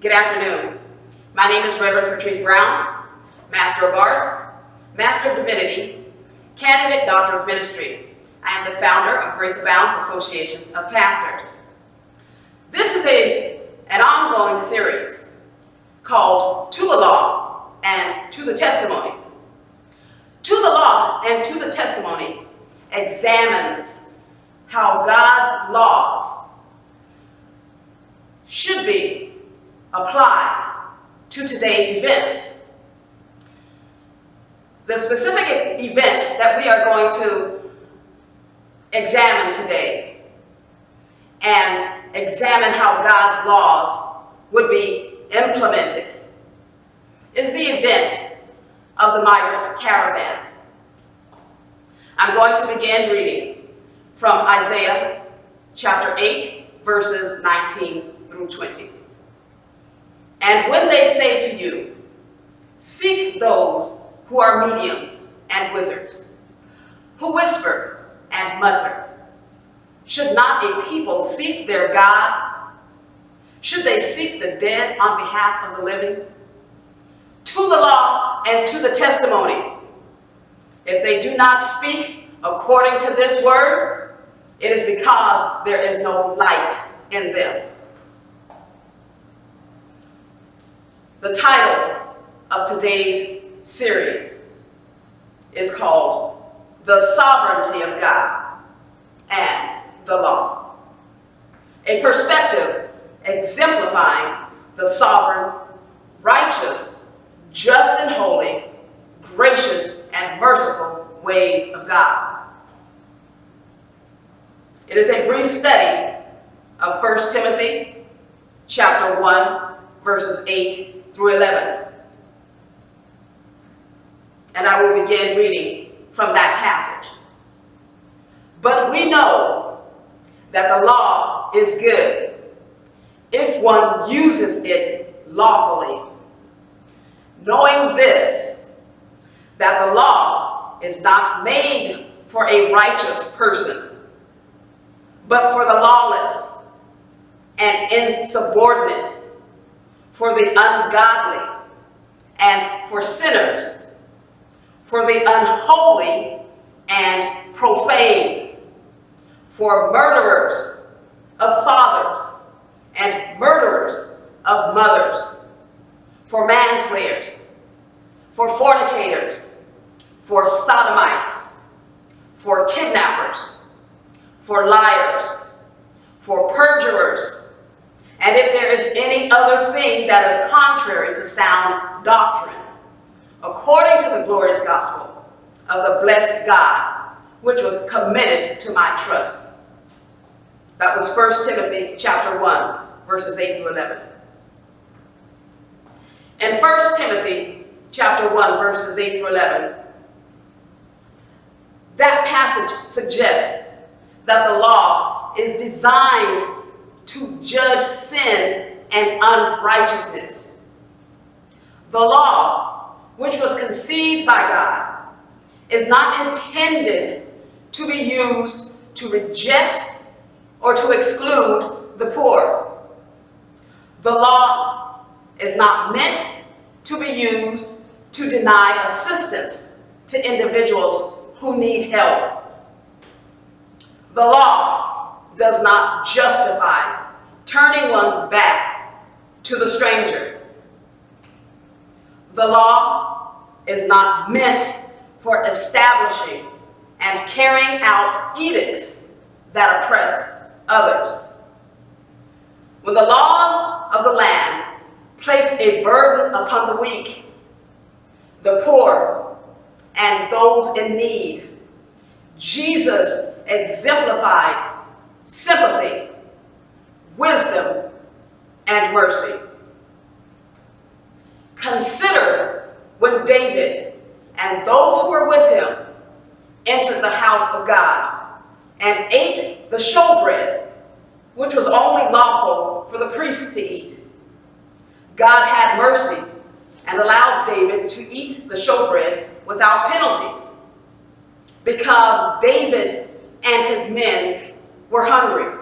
Good afternoon. My name is Reverend Patryse Brown, Master of Arts, Master of Divinity, Candidate Doctor of Ministry. I am the founder of Grace Abounds Association of Pastors. This is an ongoing series called To the Law and To the Testimony. To the Law and To the Testimony examines how God's laws should be applied to today's events. The specific event that we are going to examine today and examine how God's laws would be implemented is the event of the Migrant Caravan. I'm going to begin reading from Isaiah chapter 8, verses 19 through 20. And when they say to you, seek those who are mediums and wizards, who whisper and mutter, should not a people seek their God? Should they seek the dead on behalf of the living? To the law and to the testimony. If they do not speak according to this word, it is because there is no light in them. The title of today's series is called The Sovereignty of God and the Law, a perspective exemplifying the sovereign, righteous, just and holy, gracious and merciful ways of God. It is a brief study of 1 Timothy chapter 1, verses 8 through 11. And I will begin reading from that passage. But we know that the law is good if one uses it lawfully, knowing this, that the law is not made for a righteous person, but for the lawless and insubordinate, for the ungodly and for sinners, for the unholy and profane, for murderers of fathers and murderers of mothers, for manslayers, for fornicators, for sodomites, for kidnappers, for liars, for perjurers, and if there is any other thing that is contrary to sound doctrine, according to the glorious gospel of the blessed God, which was committed to my trust. That was 1 Timothy chapter 1, verses 8 through 11. In 1 Timothy chapter 1, verses 8 through 11, that passage suggests that the law is designed to judge sin and unrighteousness. The law, which was conceived by God, is not intended to be used to reject or to exclude the poor. The law is not meant to be used to deny assistance to individuals who need help. The law does not justify turning one's back to the stranger. The law is not meant for establishing and carrying out edicts that oppress others. When the laws of the land place a burden upon the weak, the poor, and those in need, Jesus exemplified sympathy, wisdom, and mercy. Consider when David and those who were with him entered the house of God and ate the showbread, which was only lawful for the priests to eat. God had mercy and allowed David to eat the showbread without penalty, because David and his men were hungry.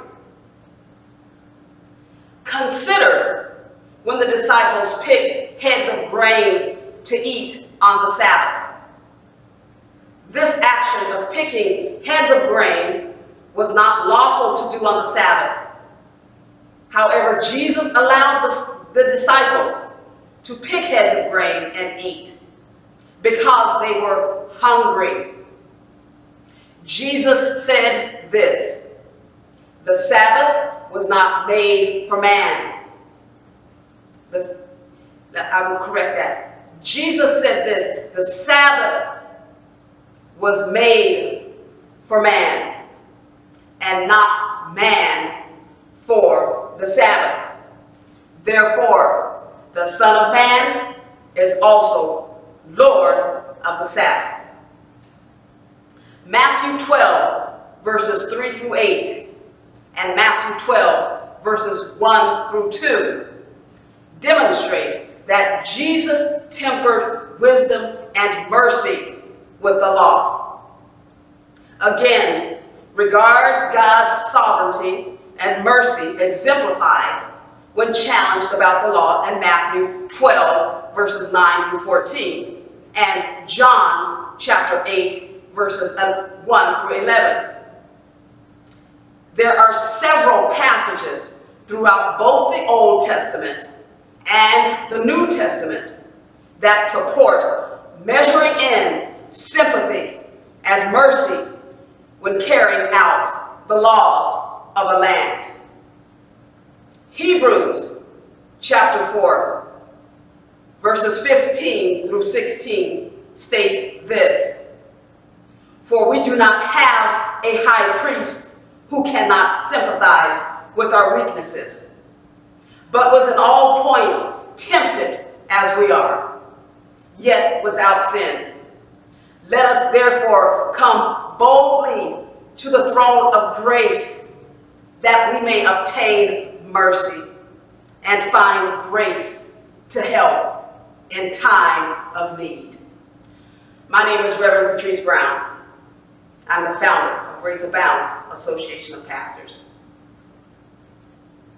Consider when the disciples picked heads of grain to eat on the Sabbath. This action of picking heads of grain was not lawful to do on the Sabbath. However, Jesus allowed the disciples to pick heads of grain and eat because they were hungry. Jesus said this: the Sabbath was not made for man. I will correct that. Jesus said this: the Sabbath was made for man, and not man for the Sabbath. Therefore, the Son of Man is also Lord of the Sabbath. Matthew 12, verses 3 through 8, and Matthew 12, verses 1 through 2, demonstrate that Jesus tempered wisdom and mercy with the law. Again, regard God's sovereignty and mercy exemplified when challenged about the law in Matthew 12, verses 9 through 14, and John chapter 8, verses 1 through 11. There are several passages throughout both the Old Testament and the New Testament that support measuring in sympathy and mercy when carrying out the laws of a land. Hebrews chapter 4, verses 15 through 16 states this: for we do not have a high priest who cannot sympathize with our weaknesses, but was in all points tempted as we are, yet without sin. Let us therefore come boldly to the throne of grace, that we may obtain mercy and find grace to help in time of need. My name is Reverend Patryse Brown. I'm the founder of Grace Abounds Association of Pastors.